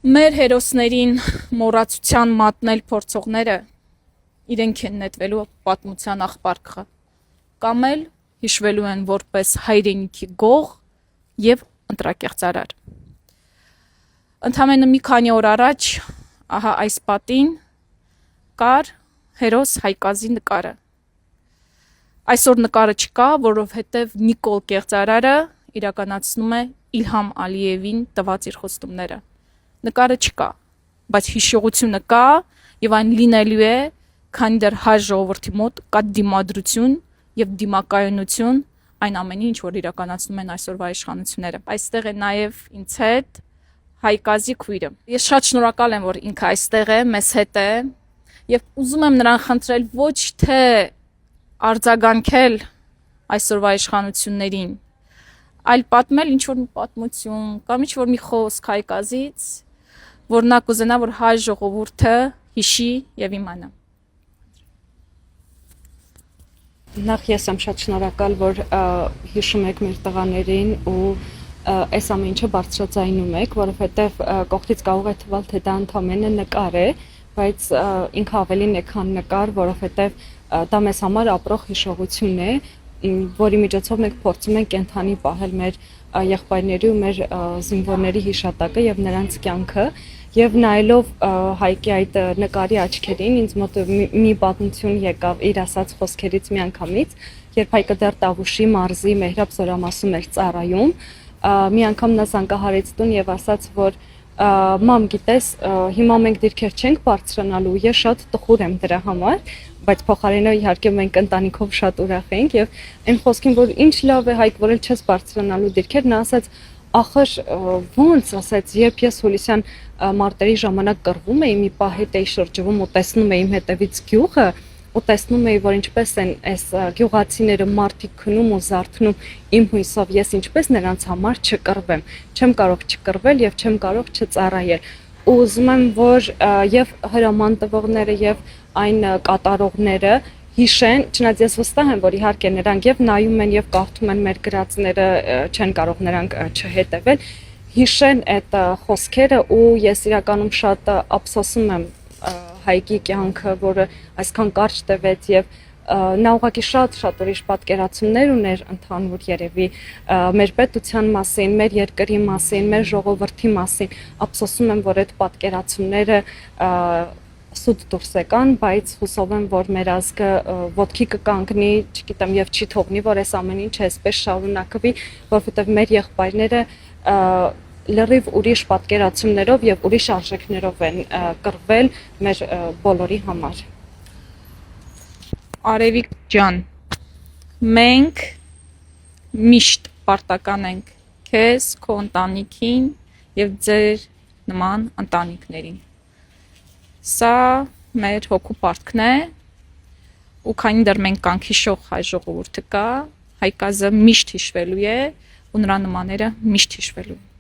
Մեր հերոսներին մոռացության մատնել փորձողները իրենք են նետվելու պատմության աղբարկը, կամ էլ հիշվելու են որպես հայրենիքի գող եւ ընտրակեղծարար։ Ընդամենը մի քանի օր առաջ, ահա այս պատին կար հերոս Հայկազի նկարը։ Այսօր նկարը չկա, որովհետև Նիկոլ Կեղծարարը իրականացնում է Իլհամ Ալիևին տված իր խոստումները։ Նկարը չկա, բայց հիշողությունը կա եւ այն լինելու է, քանի դեռ հայ ժողովրդի մոտ կա դիմադրություն եւ դիմակայունություն այն ամենին, ինչ որ իրականացնում են այսօրվա իշխանությունները։ Այստեղ է նաեւ ինձ հետ Հայկազի քույրը։ Ես շատ շնորհակալ եմ, որ ինքը այստեղ է, մեզ հետ է եւ ուզում եմ նրան խնդրել ոչ թե արձագանքել այսօրվա իշխանություններին, այլ պատմել ինչ-որ մի պատմություն կամ ինչ-որ մի խոսք Հայկազից, որ նա կուզենա, որ հայ ժողովուրդը հիշի եւ իմանա։ Նախ ես եմ շատ շնորհակալ, որ հիշում եք մեր տղաներին ու այս ամեն ինչը բարձրաձայնում եք, որովհետեւ կողքից կարող է թվալ, թե դա ընդամենը նկար է, բայց ինքը ավելին է, քան նկար, որովհետեւ դա մեզ համար ապրող հիշողություն է, որի միջոցով մենք փորձում ենք կենթանի պահել մեր եղբայրների ու մեր զինվորների հիշատակը եւ նրանց կյանքը եւ նայելով Հայկի այդ նկարի աչքերին ինձ մոտ մի պատմություն եկավ իր ասած խոսքերից միանգամից, երբ Հայկը դեռ Տավուշի մարզի Մեհրաբ Զորամասում էր ծառայում, մի անգամ նա զանգահարեց տուն եւ ասաց, որ մամ, գիտես, հիմա մենք դիրքեր չենք բարձրանալու, ես շատ տխուր եմ դրա համար, բայց փոխարենը իհարկե մենք ընտանիքով շատ ուրախ ենք եւ այն խոսքին, որ ինչ լավ է Հայկ, որ էլ չես բարձրանալու դիրքեր, նա ասաց, ախր ոնց ասաց, երբ ես հուլիսյան մարտերի ժամանակ կռվում էի, մի պահ հետ էի շրջվում ու տեսնում էի իմ հետևից գյուղը, ու տեսնում էի, որ ինչպես են այս գյուղացիները մարդիկ քնում ու զարթնում իմ հույսով, ես ինչպես նրանց համար չկռվեմ, չեմ կարող չկռվել եւ չեմ կարող չծառայել։ Ու ուզում եմ, որ եւ հրաման տվողները եւ այն կատարողները հիշեն, չնայած ես վստահ եմ, որ իհարկե նրանք եւ նայում են եւ կարդում են մեր գրածները, չեն կարող նրանք չհետեւել, հիշեն այդ խոսքերը ու ես իրականում շատ ափսոսում եմ Հայկի կյանքը, որը այսքան կարճ տևեց եւ նա ուղղակի շատ ուրիշ պատկերացումներ ուներ ընդհանուր երևի մեր պետության մասին, մեր երկրի մասին, մեր ժողովրդի մասին, ափսոսում եմ, որ այդ պատկերացումները սուտ դուրս եկան, բայց հուսով եմ, որ մեր ազգը ոտքի կկանգնի, չգիտեմ, եւ չի թողնի, որ այս ամեն ինչը այսպես շարունակվի, որովհետեւ մեր եղբայրները լրիվ ուրիշ պատկերացումներով եւ ուրիշ արժեքներով են կռվել մեր բոլորի համար։ Արևիկ ջան, մենք միշտ պարտական ենք քեզ, քո ընտանիքին եւ ձեր նման ընտանիքներին։ Սա մեր հոգու պարտքն է, ու քանի դեռ մենք կանք հիշող հայ ժողովուրդը կա, Հայկազը միշտ հիշվելու է ու նրա նմանները միշտ հիշվելու են։